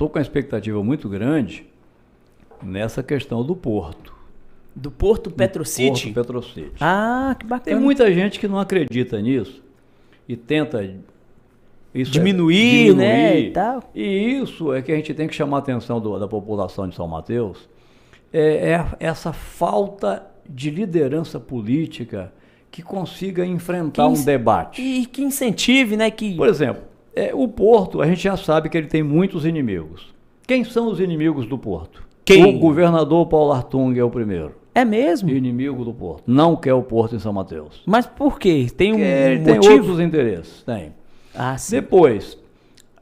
estou com uma expectativa muito grande nessa questão do porto. Do Porto Petrocity? Porto Petrocity. Ah, que bacana. Tem muita gente que não acredita nisso e tenta diminuir, né, e tal. E isso é que a gente tem que chamar a atenção da população de São Mateus, essa falta de liderança política que consiga enfrentar um debate. E que incentive, né? Por exemplo, o Porto, a gente já sabe que ele tem muitos inimigos. Quem são os inimigos do Porto? Quem? O governador Paulo Artung é o primeiro. É mesmo? Inimigo do Porto. Não quer o Porto em São Mateus. Mas por quê? Tem um motivo? Tem outros interesses. Tem. Ah, sim. Depois,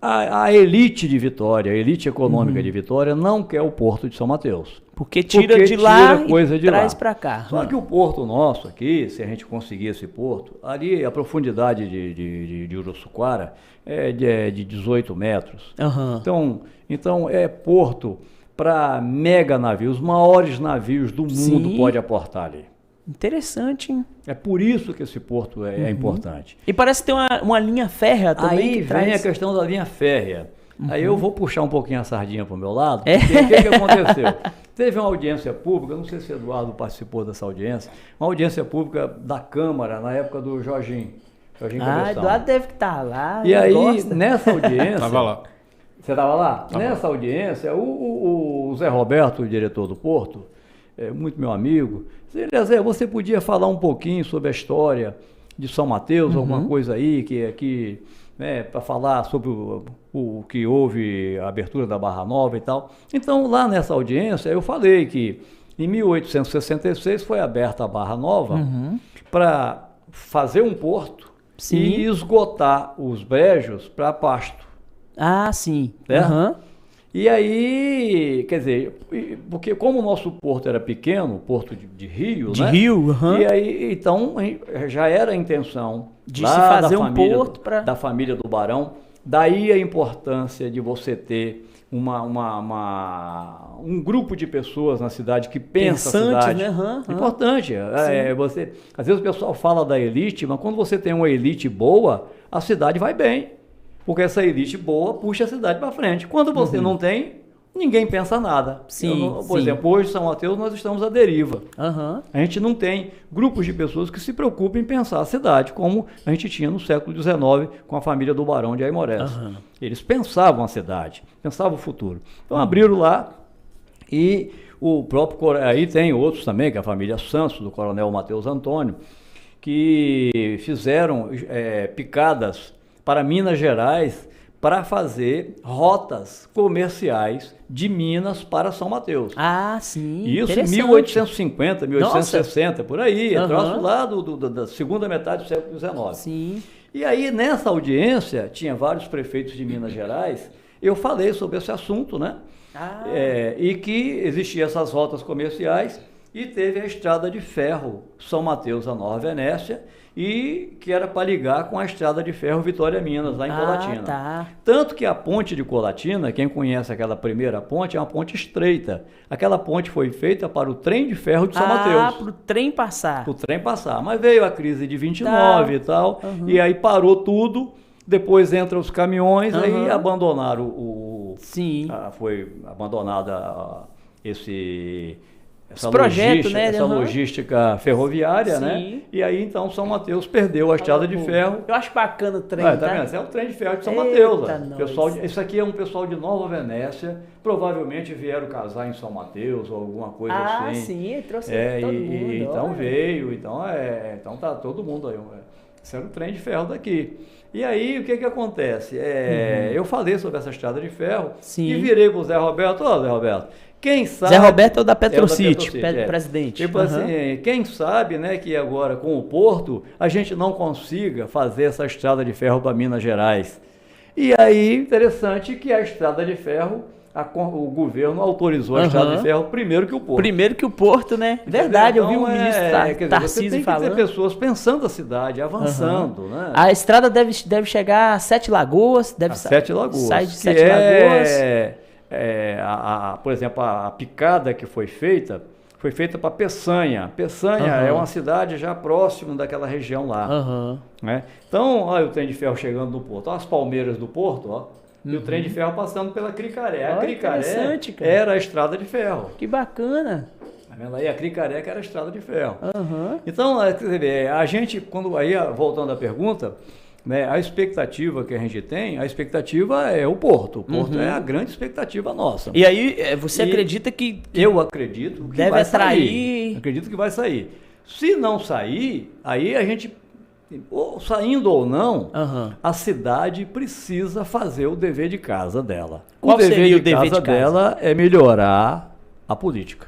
a elite de Vitória, a elite econômica de Vitória, não quer o Porto de São Mateus. Porque tira de lá e traz para cá. Só que o porto nosso aqui, se a gente conseguir esse porto, ali a profundidade de Uruçuquara é de 18 metros. Uhum. Então é porto para mega navios, os maiores navios do mundo pode aportar ali. Interessante, hein? É por isso que esse porto é importante. E parece ter uma linha férrea também. Aí vem a questão da linha férrea. Aí eu vou puxar um pouquinho a sardinha para o meu lado. É. Porque o que aconteceu? Teve uma audiência pública, não sei se o Eduardo participou dessa audiência, uma audiência pública da Câmara, na época do Jorginho Cabeção. Eduardo deve estar lá. E aí, nessa audiência... Estava lá. Você estava lá? Nessa audiência, o Zé Roberto, o diretor do Porto, muito meu amigo, Zé, você podia falar um pouquinho sobre a história de São Mateus, alguma coisa aí que para falar sobre o que houve, a abertura da Barra Nova e tal. Então, lá nessa audiência, eu falei que em 1866 foi aberta a Barra Nova para fazer um porto e esgotar os brejos para pasto. Ah, sim. E aí, quer dizer, porque como o nosso porto era pequeno, porto de rio, de rio, e aí, então, já era a intenção de se fazer um porto da família do Barão, daí a importância de você ter um grupo de pessoas na cidade que pensa a cidade. Né? Importante. Às vezes o pessoal fala da elite, mas quando você tem uma elite boa, a cidade vai bem. Porque essa elite boa puxa a cidade para frente. Quando você não tem, ninguém pensa nada. Por exemplo, hoje em São Mateus nós estamos à deriva. A gente não tem grupos de pessoas que se preocupem em pensar a cidade, como a gente tinha no século XIX com a família do Barão de Aimorés. Eles pensavam a cidade, pensavam o futuro. Então abriram lá e o próprio... Aí tem outros também, que é a família Santos, do coronel Mateus Antônio, que fizeram picadas para Minas Gerais, para fazer rotas comerciais de Minas para São Mateus. Ah, sim. Isso em 1850, 1860, por aí. Troço lá da segunda metade do século XIX. Sim. E aí, nessa audiência, tinha vários prefeitos de Minas Gerais, eu falei sobre esse assunto, né? E que existiam essas rotas comerciais e teve a estrada de ferro São Mateus a Nova Venécia, e que era para ligar com a estrada de ferro Vitória Minas, lá em Colatina. Tanto que a ponte de Colatina, quem conhece aquela primeira ponte, é uma ponte estreita. Aquela ponte foi feita para o trem de ferro de São Mateus. Para o trem passar. Para o trem passar. Mas veio a crise de 29 e tal, e aí parou tudo. Depois entram os caminhões, aí abandonaram foi abandonada essa projeto, essa logística ferroviária, né? E aí, então, São Mateus perdeu a estrada de ferro. Eu acho bacana o trem, tá vendo? Esse é o trem de ferro de São Mateus. Isso aqui é um pessoal de Nova Venécia, provavelmente vieram casar em São Mateus ou alguma coisa assim. Ah, sim, trouxe todo mundo. Então veio, então tá todo mundo aí. Esse era o trem de ferro daqui. E aí, o que acontece? Eu falei sobre essa estrada de ferro e virei pro Zé Roberto. Zé Roberto, quem sabe... Zé Roberto é o da Petrocity, presidente. Tipo assim, quem sabe, né, que agora com o Porto a gente não consiga fazer essa estrada de ferro para Minas Gerais. E aí, interessante que a estrada de ferro, o governo autorizou a estrada de ferro primeiro que o Porto. Primeiro que o Porto, né? Verdade, eu vi o ministro Tarcísio falando. Você tem que ter pessoas pensando a cidade, avançando, né? A estrada deve chegar a Sete Lagoas. Sete Lagoas. Sai de Sete Lagoas. Por exemplo, a picada que foi feita para Peçanha. Peçanha é uma cidade já próxima daquela região lá. Né? Então, olha o trem de ferro chegando no porto. Olha as palmeiras do porto, ó. E o trem de ferro passando pela Cricaré. A Olha, Cricaré interessante, cara. era a estrada de ferro. Que bacana. Tá vendo aí? A Cricaré que era a estrada de ferro. Aham. Então, a gente, voltando à pergunta, né, a expectativa que a gente tem, a expectativa é o Porto. O Porto é a grande expectativa nossa. E aí, você acredita que eu acredito que deve vai atrair? sair. Acredito que vai sair. Se não sair, aí a gente, saindo ou não, a cidade precisa fazer o dever de casa dela. Qual o dever seria de o dever casa de casa dela é melhorar a política.